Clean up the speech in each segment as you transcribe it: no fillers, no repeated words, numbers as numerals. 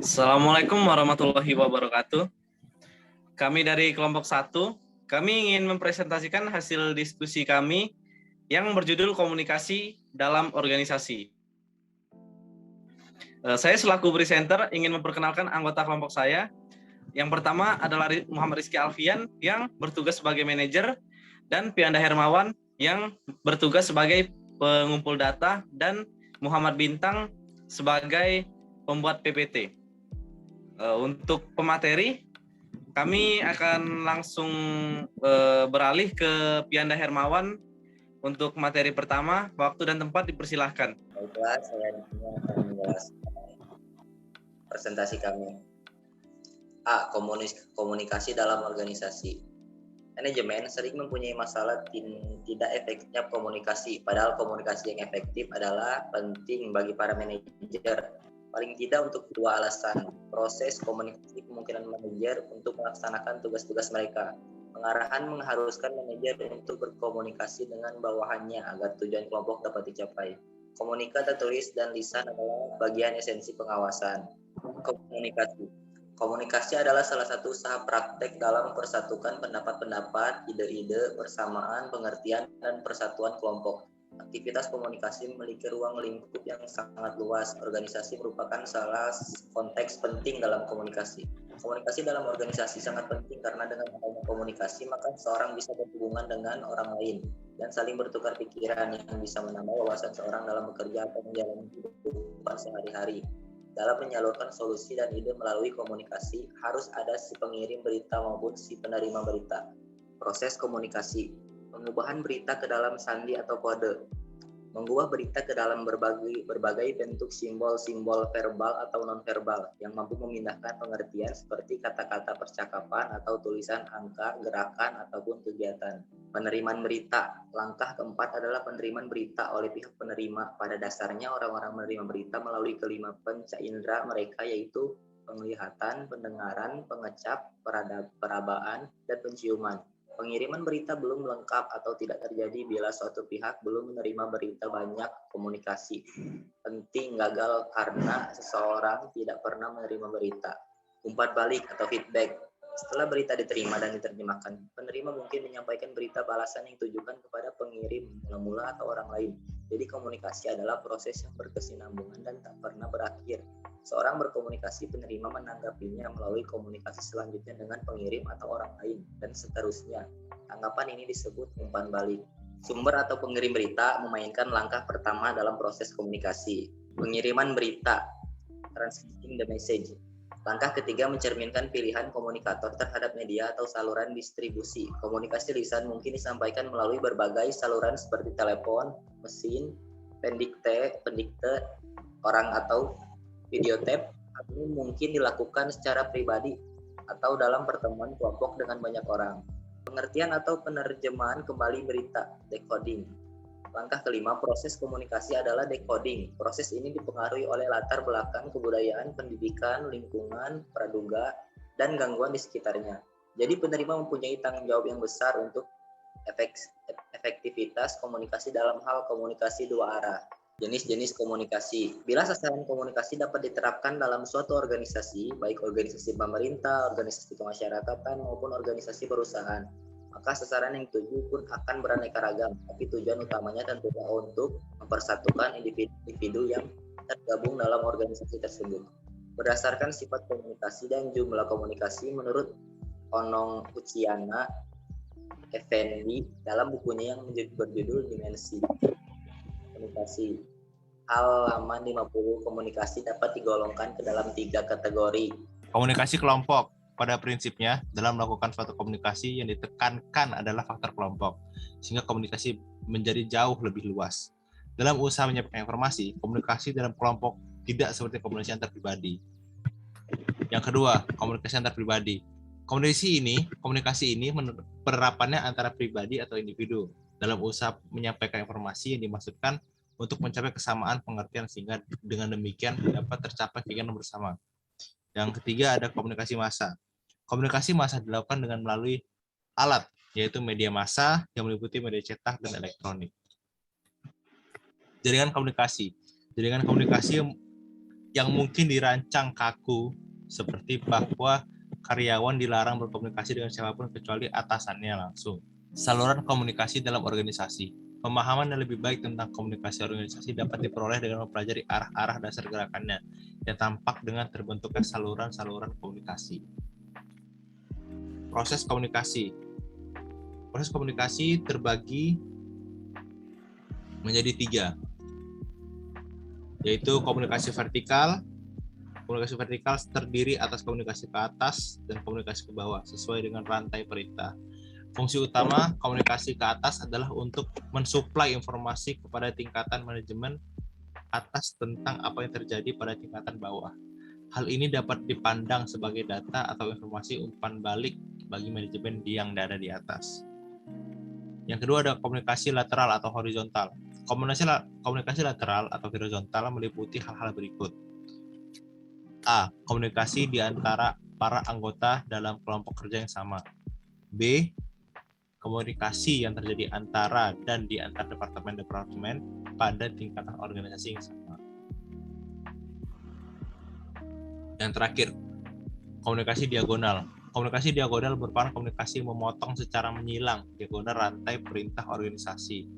Assalamualaikum warahmatullahi wabarakatuh. Kami dari kelompok 1, kami ingin mempresentasikan hasil diskusi kami yang berjudul komunikasi dalam organisasi. Saya selaku presenter ingin memperkenalkan anggota kelompok saya. Yang pertama adalah Muhammad Rizky Alfian yang bertugas sebagai manajer dan Pianda Hermawan yang bertugas sebagai pengumpul data dan Muhammad Bintang sebagai pembuat PPT. Untuk pemateri, kami akan langsung beralih ke Pianda Hermawan untuk materi pertama. Waktu dan tempat dipersilahkan. Baiklah, saya di sini akan menjelaskan presentasi kami. A. Komunikasi dalam organisasi. Manajemen sering mempunyai masalah tidak efektifnya komunikasi, padahal komunikasi yang efektif adalah penting bagi para manajer. Paling tidak untuk dua alasan. Proses komunikasi kemungkinan manajer untuk melaksanakan tugas-tugas mereka. Pengarahan mengharuskan manajer untuk berkomunikasi dengan bawahannya agar tujuan kelompok dapat dicapai. Komunikat tertulis dan lisan adalah bagian esensi pengawasan. Komunikasi adalah salah satu usaha praktek dalam persatukan pendapat-pendapat, ide-ide, persamaan, pengertian, dan persatuan kelompok. Aktivitas komunikasi memiliki ruang lingkup yang sangat luas. Organisasi merupakan salah konteks penting dalam komunikasi. Komunikasi dalam organisasi sangat penting karena dengan adanya komunikasi, maka seorang bisa berhubungan dengan orang lain dan saling bertukar pikiran yang bisa menambah wawasan seorang dalam bekerja atau menjalani hidup sehari-hari. Dalam menyalurkan solusi dan ide melalui komunikasi, harus ada si pengirim berita maupun si penerima berita. Proses komunikasi, pengubahan berita ke dalam sandi atau kode. Mengubah berita ke dalam berbagai bentuk simbol-simbol verbal atau non-verbal yang mampu memindahkan pengertian seperti kata-kata percakapan atau tulisan angka, gerakan, ataupun kegiatan. Penerimaan berita. Langkah keempat adalah penerimaan berita oleh pihak penerima. Pada dasarnya orang-orang menerima berita melalui kelima panca indera mereka, yaitu penglihatan, pendengaran, pengecap, perabaan, dan penciuman. Pengiriman berita belum lengkap atau tidak terjadi bila suatu pihak belum menerima berita banyak komunikasi. Penting gagal karena seseorang tidak pernah menerima berita. Umpan balik atau feedback. Setelah berita diterima dan diterjemahkan, penerima mungkin menyampaikan berita balasan yang ditujukan kepada pengirim, mula-mula atau orang lain. Jadi komunikasi adalah proses yang berkesinambungan dan tak pernah berakhir. Seorang berkomunikasi, penerima menanggapinya melalui komunikasi selanjutnya dengan pengirim atau orang lain, dan seterusnya. Tanggapan ini disebut umpan balik. Sumber atau pengirim berita memainkan langkah pertama dalam proses komunikasi. Pengiriman berita, transmitting the message. Langkah ketiga mencerminkan pilihan komunikator terhadap media atau saluran distribusi. Komunikasi lisan mungkin disampaikan melalui berbagai saluran seperti telepon, mesin, pendikte, orang atau videotape, atau mungkin dilakukan secara pribadi atau dalam pertemuan kelompok dengan banyak orang. Pengertian atau penerjemahan kembali berita, decoding. Langkah kelima, proses komunikasi adalah decoding. Proses ini dipengaruhi oleh latar belakang kebudayaan, pendidikan, lingkungan, praduga, dan gangguan di sekitarnya. Jadi penerima mempunyai tanggung jawab yang besar untuk efektivitas komunikasi dalam hal komunikasi dua arah. Jenis-jenis komunikasi. Bila sasaran komunikasi dapat diterapkan dalam suatu organisasi, baik organisasi pemerintah, organisasi kemasyarakatan, maupun organisasi perusahaan, maka sasaran yang dituju pun akan beraneka ragam, tapi tujuan utamanya tentunya untuk mempersatukan individu yang tergabung dalam organisasi tersebut. Berdasarkan sifat komunikasi dan jumlah komunikasi, menurut Onong Uciana Effendi dalam bukunya yang berjudul Dimensi Komunikasi, halaman 50, komunikasi dapat digolongkan ke dalam 3 kategori. Komunikasi kelompok. Pada prinsipnya, dalam melakukan suatu komunikasi yang ditekankan adalah faktor kelompok, sehingga komunikasi menjadi jauh lebih luas. Dalam usaha menyampaikan informasi, komunikasi dalam kelompok tidak seperti komunikasi antar pribadi. Yang kedua, komunikasi antar pribadi. Komunikasi ini penerapannya antara pribadi atau individu dalam usaha menyampaikan informasi yang dimaksudkan untuk mencapai kesamaan pengertian sehingga dengan demikian dapat tercapai keinginan bersama. Yang ketiga ada komunikasi massa. Komunikasi massa dilakukan dengan melalui alat, yaitu media massa yang meliputi media cetak dan elektronik. Jaringan komunikasi yang mungkin dirancang kaku, seperti bahwa karyawan dilarang berkomunikasi dengan siapapun kecuali atasannya langsung. Saluran komunikasi dalam organisasi. Pemahaman yang lebih baik tentang komunikasi organisasi dapat diperoleh dengan mempelajari arah-arah dasar gerakannya yang tampak dengan terbentuknya saluran-saluran komunikasi. Proses komunikasi. Proses komunikasi terbagi menjadi 3, yaitu komunikasi vertikal. Komunikasi vertikal terdiri atas komunikasi ke atas dan komunikasi ke bawah sesuai dengan rantai perintah. Fungsi utama komunikasi ke atas adalah untuk mensuplai informasi kepada tingkatan manajemen atas tentang apa yang terjadi pada tingkatan bawah. Hal ini dapat dipandang sebagai data atau informasi umpan balik bagi manajemen yang ada di atas. Yang kedua ada komunikasi lateral atau horizontal. Komunikasi lateral atau horizontal meliputi hal-hal berikut. A. Komunikasi di antara para anggota dalam kelompok kerja yang sama. B. Komunikasi yang terjadi antara dan di antar departemen-departemen pada tingkatan organisasi yang sama. Yang terakhir, komunikasi diagonal. Komunikasi diagonal merupakan komunikasi memotong secara menyilang diagonal rantai perintah organisasi.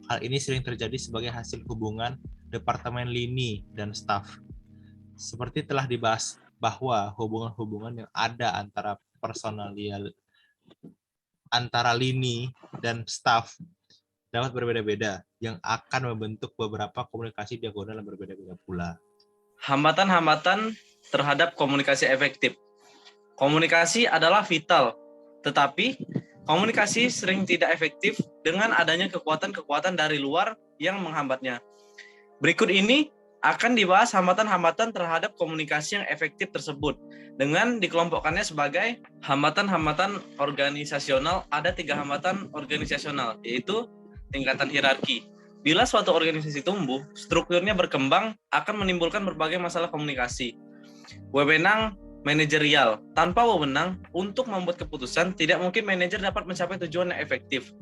Hal ini sering terjadi sebagai hasil hubungan departemen lini dan staf. Seperti telah dibahas bahwa hubungan-hubungan yang ada antara antara lini dan staf dapat berbeda-beda yang akan membentuk beberapa komunikasi diagonal yang berbeda-beda pula. Hambatan-hambatan terhadap komunikasi efektif. Komunikasi adalah vital, tetapi komunikasi sering tidak efektif dengan adanya kekuatan-kekuatan dari luar yang menghambatnya. Berikut ini akan dibahas hambatan-hambatan terhadap komunikasi yang efektif tersebut dengan dikelompokkannya sebagai hambatan-hambatan organisasional. Ada 3 hambatan organisasional, yaitu tingkatan hierarki. Bila suatu organisasi tumbuh, strukturnya berkembang akan menimbulkan berbagai masalah komunikasi. Wewenang manajerial. Tanpa wewenang untuk membuat keputusan, tidak mungkin manajer dapat mencapai tujuan yang efektif.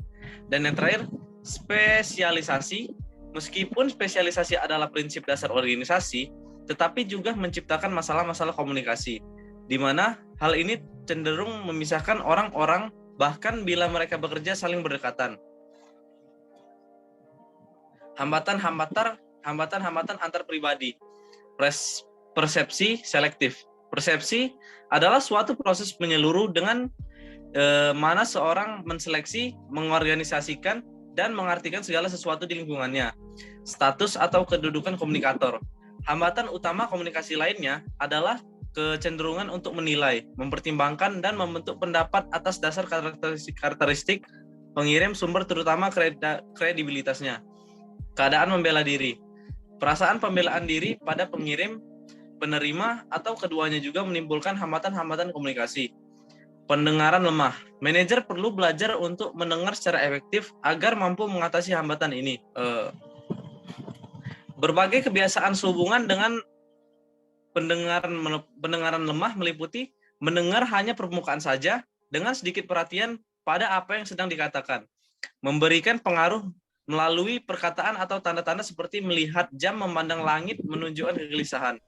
Dan yang terakhir, spesialisasi. Meskipun spesialisasi adalah prinsip dasar organisasi, tetapi juga menciptakan masalah-masalah komunikasi, di mana hal ini cenderung memisahkan orang-orang, bahkan bila mereka bekerja saling berdekatan. Hambatan-hambatan antar pribadi. Persepsi selektif. Persepsi adalah suatu proses menyeluruh dengan mana seorang menseleksi, mengorganisasikan, dan mengartikan segala sesuatu di lingkungannya. Status atau kedudukan komunikator. Hambatan utama komunikasi lainnya adalah kecenderungan untuk menilai, mempertimbangkan, dan membentuk pendapat atas dasar karakteristik pengirim sumber, terutama kredibilitasnya. Keadaan membela diri. Perasaan pembelaan diri pada pengirim, penerima, atau keduanya juga menimbulkan hambatan-hambatan komunikasi. Pendengaran lemah. Manajer perlu belajar untuk mendengar secara efektif agar mampu mengatasi hambatan ini. Berbagai kebiasaan sehubungan dengan pendengaran lemah meliputi mendengar hanya permukaan saja dengan sedikit perhatian pada apa yang sedang dikatakan. Memberikan pengaruh melalui perkataan atau tanda-tanda seperti melihat jam, memandang langit, menunjukkan kegelisahan.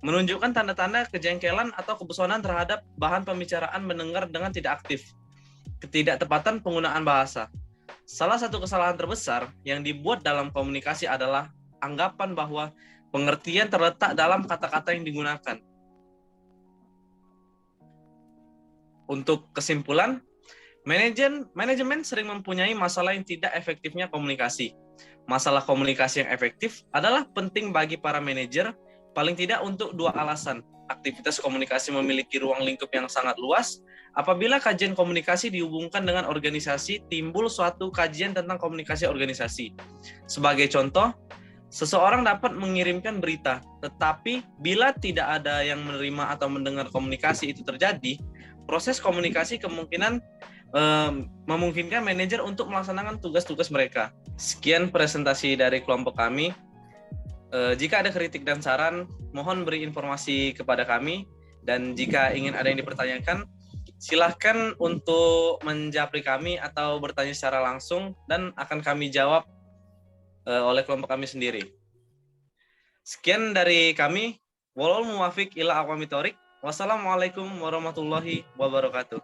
Menunjukkan tanda-tanda kejengkelan atau kepesonan terhadap bahan pembicaraan, mendengar dengan tidak aktif. Ketidaktepatan penggunaan bahasa. Salah satu kesalahan terbesar yang dibuat dalam komunikasi adalah anggapan bahwa pengertian terletak dalam kata-kata yang digunakan. Untuk kesimpulan, manajemen sering mempunyai masalah yang tidak efektifnya komunikasi. Masalah komunikasi yang efektif adalah penting bagi para manajer, paling tidak untuk 2 alasan. Aktivitas komunikasi memiliki ruang lingkup yang sangat luas. Apabila kajian komunikasi dihubungkan dengan organisasi, timbul suatu kajian tentang komunikasi organisasi. Sebagai contoh, seseorang dapat mengirimkan berita, tetapi bila tidak ada yang menerima atau mendengar komunikasi itu terjadi, proses komunikasi kemungkinan memungkinkan manajer untuk melaksanakan tugas-tugas mereka. Sekian presentasi dari kelompok kami. Jika ada kritik dan saran, mohon beri informasi kepada kami. Dan jika ingin ada yang dipertanyakan, silahkan untuk menjapri kami atau bertanya secara langsung dan akan kami jawab oleh kelompok kami sendiri. Sekian dari kami. Wallahu muwaffiq ila aqwamit thoriq. Wassalamualaikum warahmatullahi wabarakatuh.